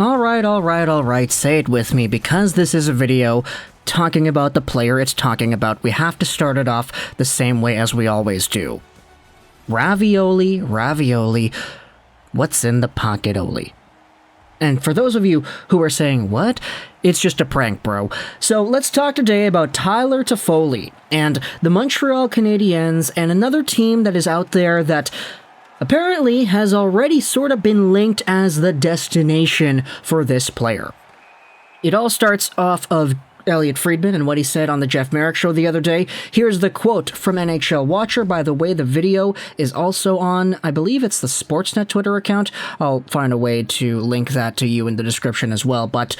Alright, say it with me, because this is a video talking about the player it's talking about, we have to start it off the same way as we always do. Ravioli, what's in the pocket, Oli? And for those of you who are saying, what? It's just a prank, bro. So let's talk today about Tyler Toffoli and the Montreal Canadiens and another team that is out there that apparently has already sort of been linked as the destination for this player. It all starts off of Elliotte Friedman and what he said on the Jeff Marek show the other day. Here's the quote from NHL Watcher. By the way, the video is also on, I believe it's the Sportsnet Twitter account. I'll find a way to link that to you in the description as well. But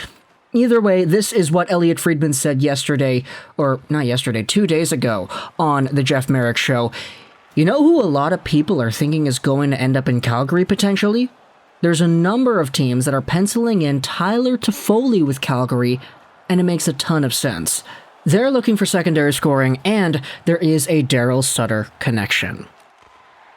either way, this is what Elliotte Friedman said yesterday, or not yesterday, 2 days ago on the Jeff Marek show. You know who a lot of people are thinking is going to end up in Calgary potentially? There's a number of teams that are penciling in Tyler Toffoli with Calgary, and it makes a ton of sense. They're looking for secondary scoring, and there is a Daryl Sutter connection.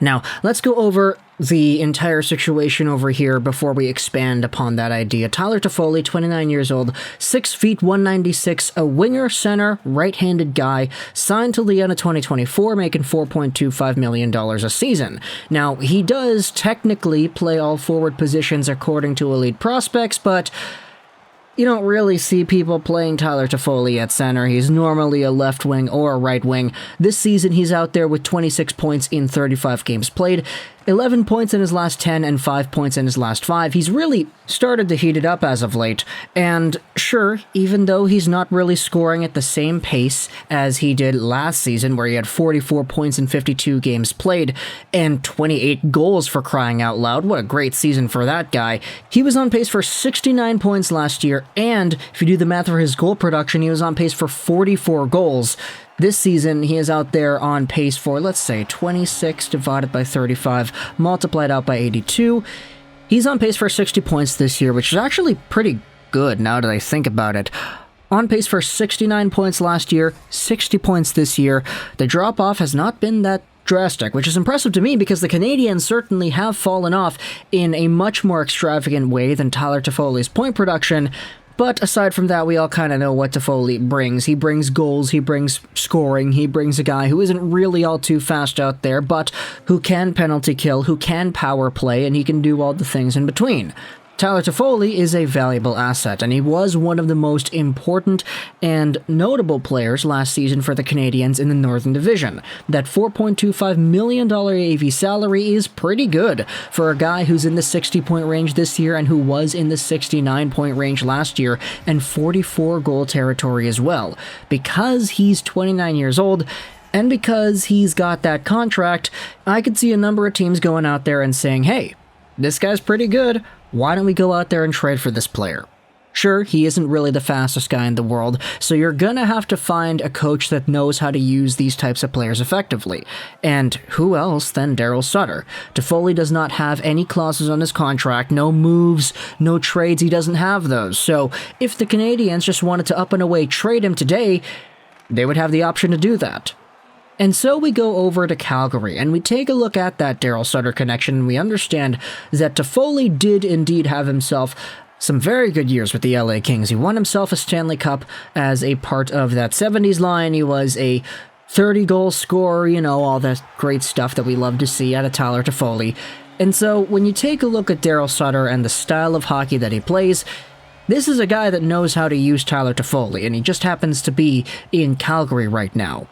Now, let's go over the entire situation over here before we expand upon that idea. Tyler Toffoli, 29 years old, 6 feet 196, a winger, center, right-handed guy, signed to the end of 2024, making $4.25 million a season. Now, he does technically play all forward positions according to Elite Prospects, but you don't really see people playing Tyler Toffoli at center. He's normally a left wing or a right wing. This season, he's out there with 26 points in 35 games played, 11 points in his last 10, and 5 points in his last 5. He's really started to heat it up as of late. And sure, even though he's not really scoring at the same pace as he did last season, where he had 44 points in 52 games played and 28 goals, for crying out loud. What a great season for that guy. He was on pace for 69 points last year, and if you do the math for his goal production, he was on pace for 44 goals. This season, he is out there on pace for, let's say, 26 divided by 35, multiplied out by 82. He's on pace for 60 points this year, which is actually pretty good now that I think about it. On pace for 69 points last year, 60 points this year. The drop-off has not been that drastic, which is impressive to me because the Canadiens certainly have fallen off in a much more extravagant way than Tyler Toffoli's point production. But aside from that, we all kind of know what Toffoli brings. He brings goals, he brings scoring, he brings a guy who isn't really all too fast out there, but who can penalty kill, who can power play, and he can do all the things in between. Tyler Toffoli is a valuable asset, and he was one of the most important and notable players last season for the Canadiens in the Northern Division. That $4.25 million AAV salary is pretty good for a guy who's in the 60-point range this year and who was in the 69-point range last year and 44-goal territory as well. Because he's 29 years old, and because he's got that contract, I could see a number of teams going out there and saying, hey, this guy's pretty good. Why don't we go out there and trade for this player? Sure, he isn't really the fastest guy in the world, so you're gonna have to find a coach that knows how to use these types of players effectively. And who else than Daryl Sutter? Toffoli does not have any clauses on his contract, no moves, no trades, he doesn't have those. So if the Canadiens just wanted to up and away trade him today, they would have the option to do that. And so we go over to Calgary, and we take a look at that Daryl Sutter connection, and we understand that Toffoli did indeed have himself some very good years with the LA Kings. He won himself a Stanley Cup as a part of that 70s line. He was a 30-goal scorer, you know, all that great stuff that we love to see out of Tyler Toffoli. And so when you take a look at Daryl Sutter and the style of hockey that he plays, this is a guy that knows how to use Tyler Toffoli, and he just happens to be in Calgary right now.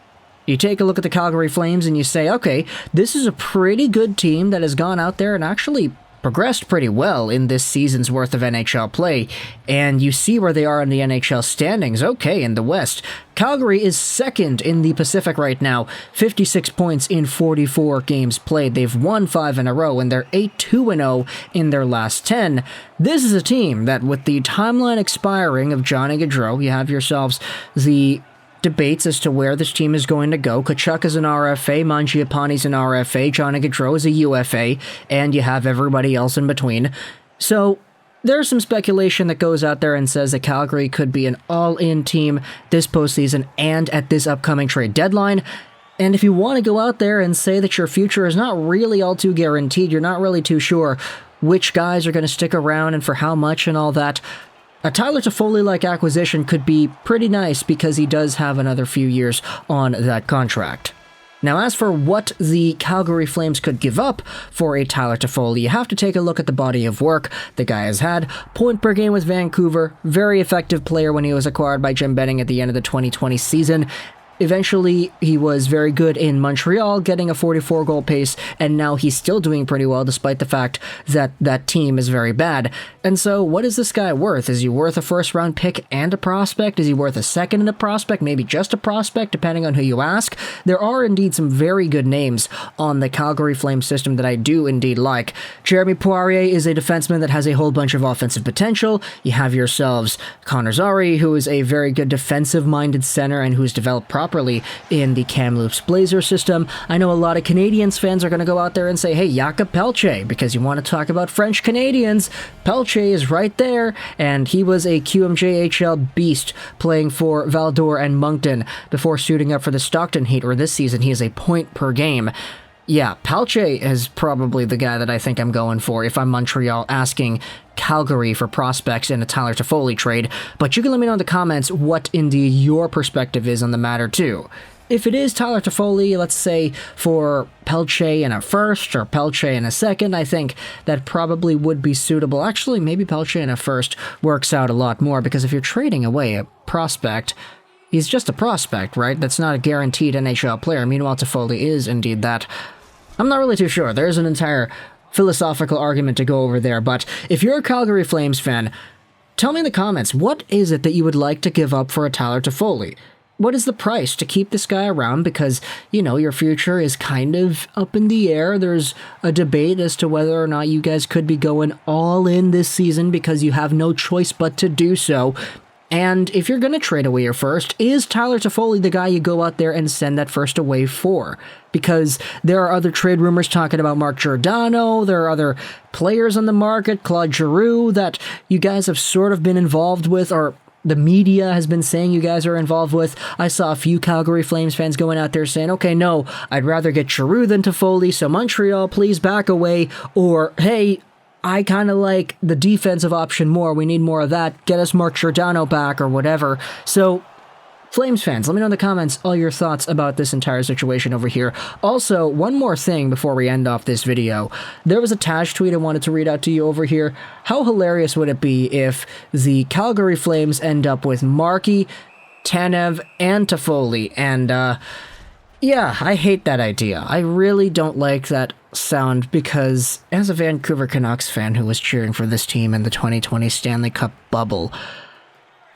You take a look at the Calgary Flames and you say, okay, this is a pretty good team that has gone out there and actually progressed pretty well in this season's worth of NHL play, and you see where they are in the NHL standings. Okay, in the West, Calgary is second in the Pacific right now, 56 points in 44 games played. They've won 5 in a row, and they're 8-2-0 in their last 10. This is a team that, with the timeline expiring of Johnny Gaudreau, you have yourselves the debates as to where this team is going to go. Tkachuk is an RFA, Mangiapane's an RFA, Johnny Gaudreau is a UFA, and you have everybody else in between. So there's some speculation that goes out there and says that Calgary could be an all-in team this postseason and at this upcoming trade deadline. And if you want to go out there and say that your future is not really all too guaranteed, you're not really too sure, which guys are going to stick around and for how much and all that, a Tyler Toffoli-like acquisition could be pretty nice because he does have another few years on that contract. Now, as for what the Calgary Flames could give up for a Tyler Toffoli, you have to take a look at the body of work the guy has had. Point per game with Vancouver, very effective player when he was acquired by Jim Benning at the end of the 2020 season. Eventually, he was very good in Montreal, getting a 44-goal pace, and now he's still doing pretty well despite the fact that that team is very bad. And so, what is this guy worth? Is he worth a first-round pick and a prospect? Is he worth a second and a prospect? Maybe just a prospect, depending on who you ask. There are indeed some very good names on the Calgary Flames system that I do indeed like. Jeremy Poirier is a defenseman that has a whole bunch of offensive potential. You have yourselves Connor Zary, who is a very good defensive-minded center and who's developed properly in the Kamloops Blazer system. I know a lot of Canadiens fans are going to go out there and say, hey, Jakob Pelche, because you want to talk about French Canadians. Pelche is right there, and he was a QMJHL beast playing for Val-d'Or and Moncton before suiting up for the Stockton Heat, where this season he is a point per game. Yeah, Pelche is probably the guy that I think I'm going for if I'm Montreal asking Calgary for prospects in a Tyler Toffoli trade, but you can let me know in the comments what indeed your perspective is on the matter too. If it is Tyler Toffoli, let's say for Pelche in a first or Pelche in a second, I think that probably would be suitable. Actually, maybe Pelche in a first works out a lot more, because if you're trading away a prospect, he's just a prospect, right? That's not a guaranteed NHL player. Meanwhile, Toffoli is indeed that. I'm not really too sure. There's an entire philosophical argument to go over there, but if you're a Calgary Flames fan, tell me in the comments, what is it that you would like to give up for a Tyler Toffoli? What is the price to keep this guy around? Because, you know, your future is kind of up in the air. There's a debate as to whether or not you guys could be going all in this season because you have no choice but to do so. And if you're going to trade away your first, is Tyler Toffoli the guy you go out there and send that first away for? Because there are other trade rumors talking about Mark Giordano, there are other players on the market, Claude Giroux, that you guys have sort of been involved with, or the media has been saying you guys are involved with. I saw a few Calgary Flames fans going out there saying, okay, no, I'd rather get Giroux than Toffoli, so Montreal, please back away, or, hey, I kind of like the defensive option more. We need more of that. Get us Mark Giordano back or whatever. So, Flames fans, let me know in the comments all your thoughts about this entire situation over here. Also, one more thing before we end off this video. There was a Taj tweet I wanted to read out to you over here. How hilarious would it be if the Calgary Flames end up with Markey, Tanev, and Toffoli? And, yeah, I hate that idea. I really don't like that sound, because as a Vancouver Canucks fan who was cheering for this team in the 2020 Stanley Cup bubble,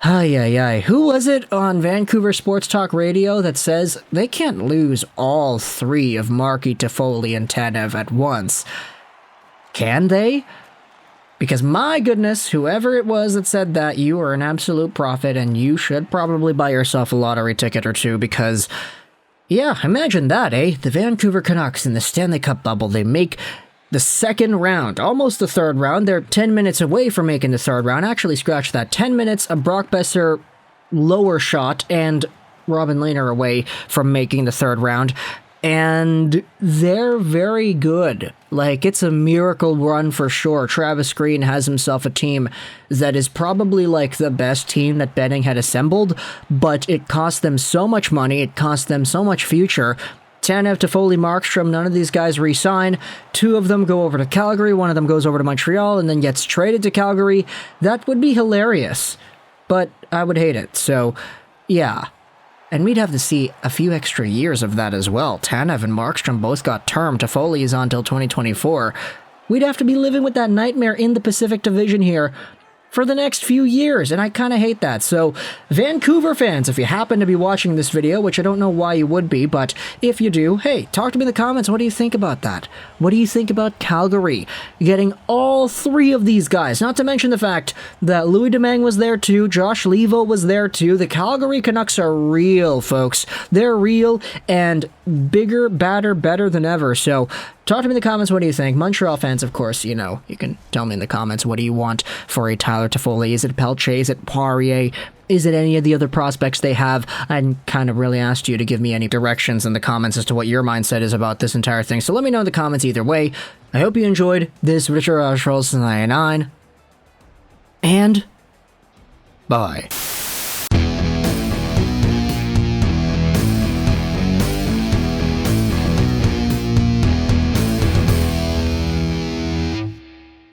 who was it on Vancouver Sports Talk Radio that says they can't lose all three of Markey, Toffoli, and Tanev at once? Can they? Because my goodness, whoever it was that said that, you are an absolute prophet, and you should probably buy yourself a lottery ticket or two, because yeah, imagine that, eh? The Vancouver Canucks in the Stanley Cup bubble, they make the second round, almost the third round. They're 10 minutes away from making the third round. Actually, scratch that. 10 minutes, a Brock Besser lower shot, and Robin Lehner away from making the third round. And they're very good. Like, it's a miracle run for sure. Travis Green has himself a team that is probably like the best team that Benning had assembled, but it cost them so much money, it cost them so much future. Tanev, Toffoli, Markstrom, none of these guys re-sign. Two of them go over to Calgary, one of them goes over to Montreal and then gets traded to Calgary. That would be hilarious, but I would hate it. So, yeah. And we'd have to see a few extra years of that as well. Tanev and Markstrom both got term. Toffoli is on until 2024. We'd have to be living with that nightmare in the Pacific Division here for the next few years, and I kind of hate that. So, Vancouver fans, if you happen to be watching this video, which I don't know why you would be, but if you do, hey, talk to me in the comments. What do you think about that? What do you think about Calgary getting all three of these guys? Not to mention the fact that Louis Domingue was there too, Josh Levo was there too. The Calgary Canucks are real, folks. They're real and bigger, badder, better than ever. So, talk to me in the comments, what do you think? Montreal fans, of course, you know, you can tell me in the comments, what do you want for a Tyler Toffoli? Is it Pelche? Is it Poirier? Is it any of the other prospects they have? I kind of really asked you to give me any directions in the comments as to what your mindset is about this entire thing. So let me know in the comments either way. I hope you enjoyed this Richard Charles 99, and bye.